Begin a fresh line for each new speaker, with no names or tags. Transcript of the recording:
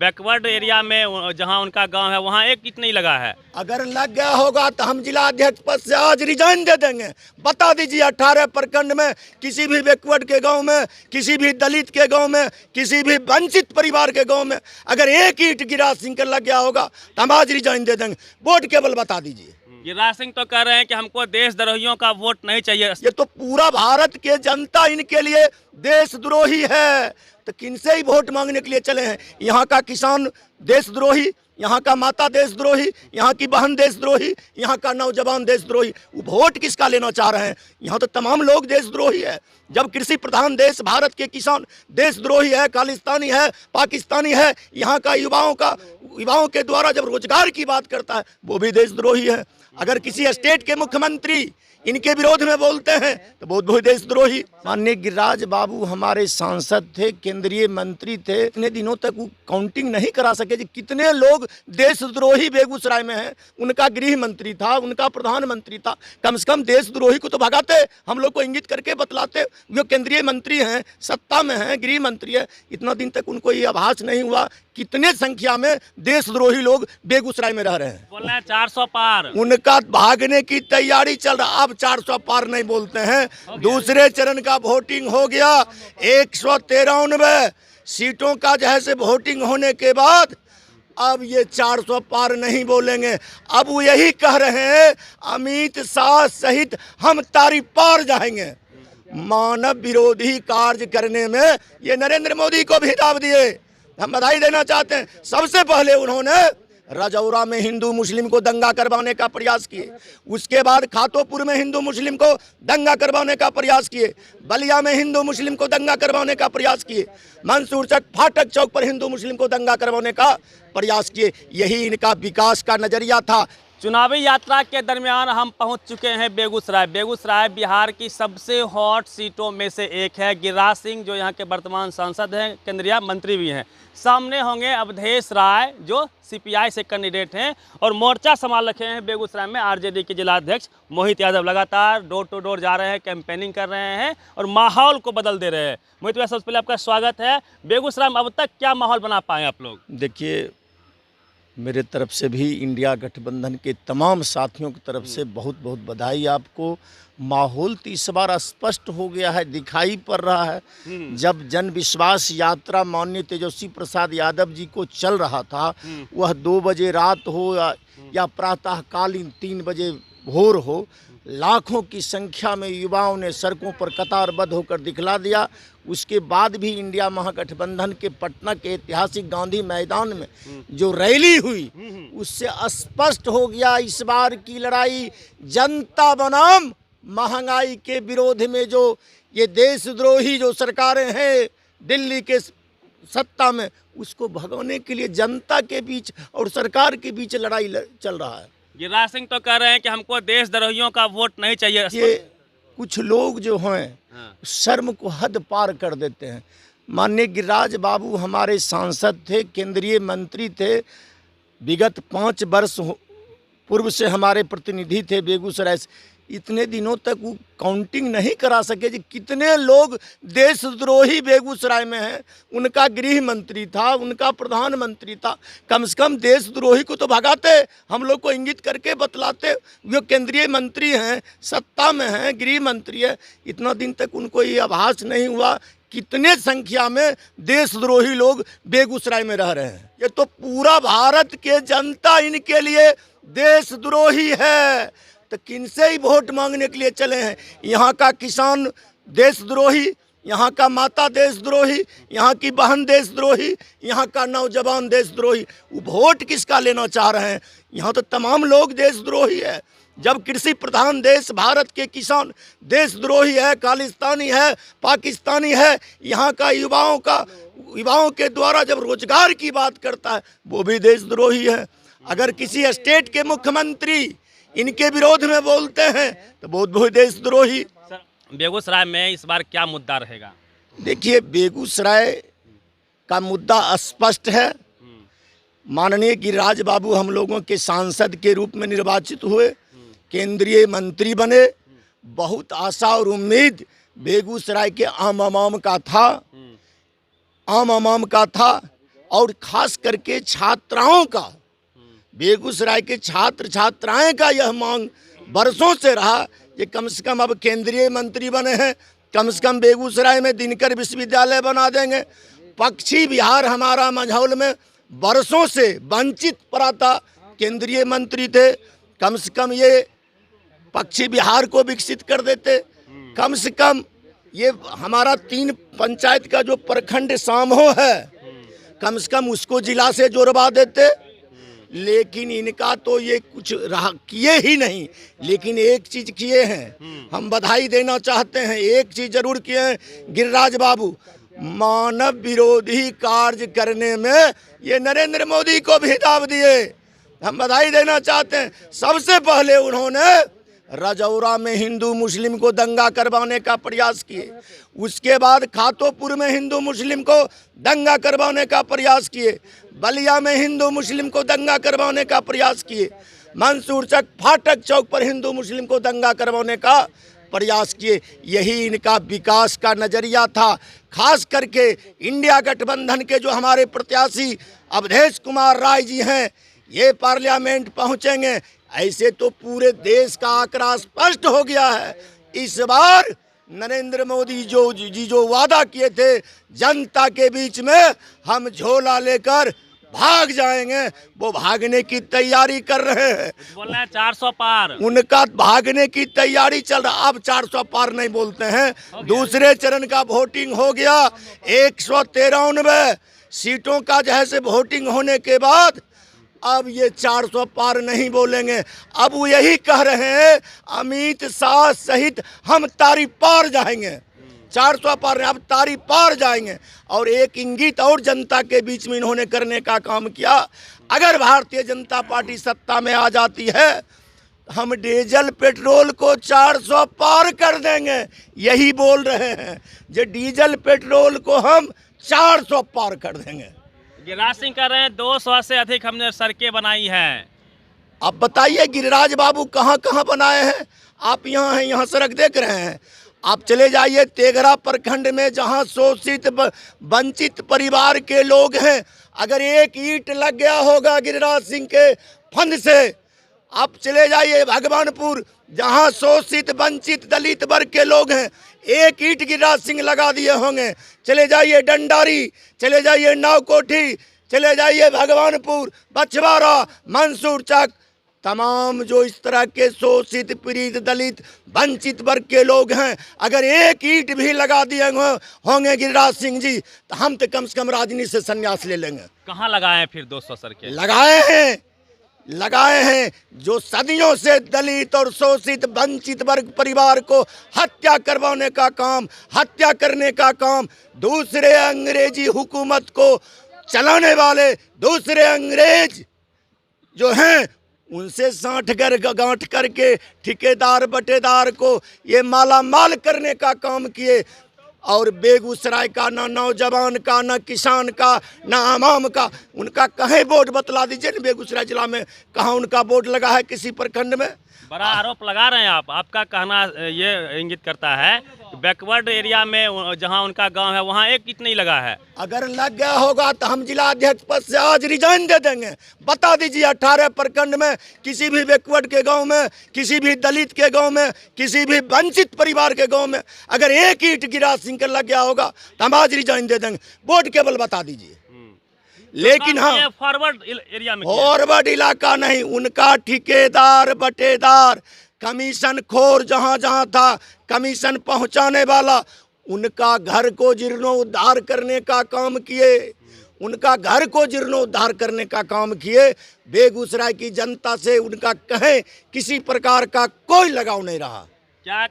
Backward area में जहां उनका गांव है वहां एक ईंट नहीं लगा है।
अगर लग गया होगा तो हम जिला अध्यक्ष पद से आज रिजाइन दे देंगे। बता दीजिए 18 प्रखंड में किसी भी बैकवर्ड के गांव में, किसी भी दलित के गांव में, किसी भी वंचित परिवार के गांव में अगर एक ईंट गिरिराज सिंह का लग गया होगा तो हम आज रिजाइन दे देंगे। वोट केवल बता दीजिए।
गिरिराज सिंह तो कह रहे हैं कि हमको देशद्रोहियों का वोट नहीं चाहिए।
ये तो पूरा भारत के जनता इनके लिए देशद्रोही है, तो किनसे ही वोट मांगने के लिए चले हैं? यहाँ का किसान देशद्रोही, यहाँ का माता देशद्रोही, यहाँ की बहन देशद्रोही, यहाँ का नौजवान देशद्रोही। वो वोट किसका लेना चाह रहे हैं? यहाँ तो तमाम लोग देशद्रोही है। जब कृषि प्रधान देश भारत के किसान देशद्रोही है, खालिस्तानी है, पाकिस्तानी है, यहाँ का युवाओं के द्वारा जब रोजगार की बात करता है वो भी देशद्रोही है। अगर किसी स्टेट के मुख्यमंत्री इनके विरोध में बोलते हैं तो बहुत देशद्रोही। माननीय गिरिराज बाबू हमारे सांसद थे, केंद्रीय मंत्री थे। इतने दिनों तक वो काउंटिंग नहीं करा सके कि कितने लोग देशद्रोही बेगूसराय में हैं। उनका गृह मंत्री था, उनका प्रधानमंत्री था। कम से कम देशद्रोही को तो भगाते, हम लोग को इंगित करके बतलाते। वो केंद्रीय मंत्री हैं, सत्ता में हैं, गृह मंत्री है। इतना दिन तक उनको ये आभास नहीं हुआ कितने संख्या में देशद्रोही लोग बेगूसराय में रह रहे हैं।
बोल रहे हैं 400 पार।
उनका भागने की तैयारी चल रहा। अब 400 पार नहीं बोलते हैं। दूसरे चरण का वोटिंग हो गया। 193 सीटों का जैसे वोटिंग होने के बाद अब ये 400 पार नहीं बोलेंगे। अब वो यही कह रहे हैं अमित शाह सहित हम तारी पार जाएंगे। मानव विरोधी कार्य करने में ये नरेंद्र मोदी को भी दाव दिए। हम बधाई देना चाहते हैं। सबसे पहले उन्होंने राजौरा में हिंदू मुस्लिम को दंगा करवाने का प्रयास किए, उसके बाद खातोपुर में हिंदू मुस्लिम को दंगा करवाने का प्रयास किए, बलिया में हिंदू मुस्लिम को दंगा करवाने का प्रयास किए, मंसूर चक फाटक चौक पर हिंदू मुस्लिम को दंगा करवाने का प्रयास किए। यही इनका विकास का नजरिया था।
चुनावी यात्रा के दरमियान हम पहुंच चुके हैं बेगूसराय। बेगूसराय बिहार की सबसे हॉट सीटों में से एक है। गिरिराज सिंह जो यहां के वर्तमान सांसद हैं, केंद्रीय मंत्री भी हैं। सामने होंगे अवधेश राय जो सीपीआई से कैंडिडेट हैं और मोर्चा संभाल रखे हैं बेगूसराय में आरजेडी के जिला अध्यक्ष मोहित यादव। लगातार डोर टू डोर जा रहे हैं, कैंपेनिंग कर रहे हैं और माहौल को बदल दे रहे हैं। मोहित भाई, सबसे पहले आपका स्वागत है। बेगूसराय में अब तक क्या माहौल बना पाए आप लोग?
देखिए, मेरे तरफ से भी इंडिया गठबंधन के तमाम साथियों की तरफ से बहुत बहुत बधाई आपको। माहौल तो इस बार स्पष्ट हो गया है, दिखाई पड़ रहा है। जब जन विश्वास यात्रा माननीय तेजस्वी प्रसाद यादव जी को चल रहा था, वह 2 बजे रात हो या प्रातःकालीन 3 बजे भोर हो, लाखों की संख्या में युवाओं ने सड़कों पर कतारबद्ध होकर दिखला दिया। उसके बाद भी इंडिया महागठबंधन के पटना के ऐतिहासिक गांधी मैदान में जो रैली हुई, उससे स्पष्ट हो गया इस बार की लड़ाई जनता बनाम महंगाई के विरोध में। जो ये देशद्रोही जो सरकारें हैं दिल्ली के सत्ता में, उसको भगाने के लिए जनता के बीच और सरकार के बीच लड़ाई चल रहा है।
गिरिराज सिंह तो कह रहे हैं कि हमको देशद्रोहियों का वोट नहीं चाहिए।
ये कुछ लोग जो हैं शर्म को हद पार कर देते हैं। माननीय गिरिराज बाबू हमारे सांसद थे, केंद्रीय मंत्री थे। विगत 5 वर्ष पूर्व से हमारे प्रतिनिधि थे बेगूसराय से। इतने दिनों तक वो काउंटिंग नहीं करा सके कि कितने लोग देशद्रोही बेगूसराय में हैं। उनका गृह मंत्री था, उनका प्रधानमंत्री था। कम से कम देशद्रोही को तो भगाते, हम लोग को इंगित करके बतलाते। वो केंद्रीय मंत्री हैं, सत्ता में हैं, गृह मंत्री है। इतना दिन तक उनको ये आभास नहीं हुआ कितने संख्या में देशद्रोही लोग बेगूसराय में रह रहे हैं। ये तो पूरा भारत के जनता इनके लिए देशद्रोही है, तो किनसे ही वोट मांगने के लिए चले हैं? यहाँ का किसान देशद्रोही, यहाँ का माता देशद्रोही, यहाँ की बहन देशद्रोही, यहाँ का नौजवान देशद्रोही। वो वोट किसका लेना चाह रहे हैं? यहाँ तो तमाम लोग देशद्रोही है। जब कृषि प्रधान देश भारत के किसान देशद्रोही है, खालिस्तानी है, पाकिस्तानी है, यहाँ का युवाओं के द्वारा जब रोजगार की बात करता है वो भी देशद्रोही है। अगर किसी स्टेट के मुख्यमंत्री इनके विरोध में बोलते हैं तो बहुत देशद्रोही।
बेगूसराय में इस बार क्या मुद्दा रहेगा?
देखिए, बेगूसराय का मुद्दा स्पष्ट है। माननीय गिरिराज बाबू हम लोगों के सांसद के रूप में निर्वाचित हुए, केंद्रीय मंत्री बने। बहुत आशा और उम्मीद बेगूसराय के आम आवाम का था और खास करके छात्राओं का, बेगूसराय के छात्र छात्राएं का यह मांग बरसों से रहा कि कम से कम अब केंद्रीय मंत्री बने हैं, कम से कम बेगूसराय में दिनकर विश्वविद्यालय बना देंगे। पक्षी बिहार हमारा मंझौल में बरसों से वंचित पड़ा था, केंद्रीय मंत्री थे, कम से कम ये पक्षी बिहार को विकसित कर देते। कम से कम ये हमारा 3 पंचायत का जो प्रखंड समूह है, कम से कम उसको जिला से जोड़वा देते। लेकिन इनका तो ये कुछ रहा किए ही नहीं। लेकिन एक चीज किए हैं, हम बधाई देना चाहते हैं, एक चीज जरूर किए हैं गिरिराज बाबू, मानव विरोधी कार्य करने में ये नरेंद्र मोदी को भी दाव दिए, हम बधाई देना चाहते हैं। सबसे पहले उन्होंने राजौरा में हिंदू मुस्लिम को दंगा करवाने का प्रयास किए, उसके बाद खातोपुर में हिंदू मुस्लिम को दंगा करवाने का प्रयास किए, बलिया में हिंदू मुस्लिम को दंगा करवाने का प्रयास किए, मंसूर चक फाटक चौक पर हिंदू मुस्लिम को दंगा करवाने का प्रयास किए। यही इनका विकास का नजरिया था। खास करके इंडिया गठबंधन के जो हमारे प्रत्याशी अवधेश कुमार राय जी हैं, ये पार्लियामेंट पहुंचेंगे, ऐसे तो पूरे देश का आंकड़ा स्पष्ट हो गया है। इस बार नरेंद्र मोदी जो वादा किए थे जनता के बीच में हम झोला लेकर भाग जाएंगे, वो भागने की तैयारी कर रहे हैं।
बोल रहे हैं 400 पार,
उनका भागने की तैयारी चल रहा। अब 400 पार नहीं बोलते हैं, दूसरे चरण का वोटिंग हो गया। 193 सीटों का जैसे वोटिंग होने के बाद अब ये 400 पार नहीं बोलेंगे। अब वो यही कह रहे हैं अमित शाह सहित हम तारी पार जाएंगे, 400 पार अब तारी पार जाएंगे। और एक इंगित और जनता के बीच में इन्होंने करने का काम किया, अगर भारतीय जनता पार्टी सत्ता में आ जाती है हम डीजल पेट्रोल को 400 पार कर देंगे। यही बोल रहे हैं जो डीजल पेट्रोल को हम 400 पार कर देंगे।
गिरिराज सिंह कह रहे हैं 200 से अधिक हमने सड़कें बनाई हैं।
अब बताइए गिरिराज बाबू कहाँ कहाँ बनाए हैं? आप यहाँ हैं, यहाँ सड़क देख रहे हैं। आप चले जाइए तेघरा प्रखंड में, जहाँ शोषित वंचित परिवार के लोग हैं, अगर एक ईंट लग गया होगा गिरिराज सिंह के फंड से। आप चले जाइए भगवानपुर, जहाँ शोषित वंचित दलित वर्ग के लोग हैं, एक ईंट गिरिराज सिंह लगा दिए होंगे। चले जाइए डंडारी, चले जाइए नावकोठी, चले जाइए भगवानपुर, बछवाड़ा, मंसूर चक, तमाम जो इस तरह के शोषित पीड़ित दलित वंचित वर्ग के लोग हैं, अगर एक ईंट भी लगा दिए होंगे गिरिराज सिंह जी, तो हम तो कम से कम राजनीति से संन्यास ले लेंगे।
कहाँ लगाए हैं फिर 200 सड़कें?
लगाए हैं जो सदियों से दलित और शोषित वंचित वर्ग परिवार को हत्या करवाने का काम, हत्या करने का काम दूसरे अंग्रेजी हुकूमत को चलाने वाले दूसरे अंग्रेज जो हैं उनसे गांठ करके ठेकेदार बटेदार को ये माला माल करने का काम किए। और बेगूसराय का ना नौजवान का, ना किसान का, ना आवाम का, उनका कहीं बोर्ड बतला दीजिए ना बेगूसराय जिला में कहाँ उनका बोर्ड लगा है किसी प्रखंड में?
बड़ा आरोप लगा रहे हैं आप। आपका कहना ये इंगित करता है कि बैकवर्ड एरिया में जहां उनका गांव है वहां एक ईंट नहीं लगा है।
अगर लग गया होगा तो हम जिला अध्यक्ष पद से आज रिजाइन दे देंगे। बता दीजिए 18 प्रखंड में किसी भी बैकवर्ड के गांव में, किसी भी दलित के गांव में, किसी भी वंचित परिवार के गांव में अगर एक ईंट गिरिराज सिंह का लग गया होगा तो हम आज रिजाइन दे देंगे। बोर्ड केवल बता दीजिए। लेकिन हाँ,
फॉरवर्ड एरिया में,
फॉरवर्ड इलाका नहीं, उनका ठेकेदार बटेदार कमीशन खोर जहाँ जहाँ था कमीशन पहुँचाने वाला, उनका घर को जीर्णोद्धार करने का काम किए, उनका घर को जीर्णोद्धार करने का काम किए। बेगूसराय की जनता से उनका कहीं किसी प्रकार का कोई लगाव नहीं रहा।
क्या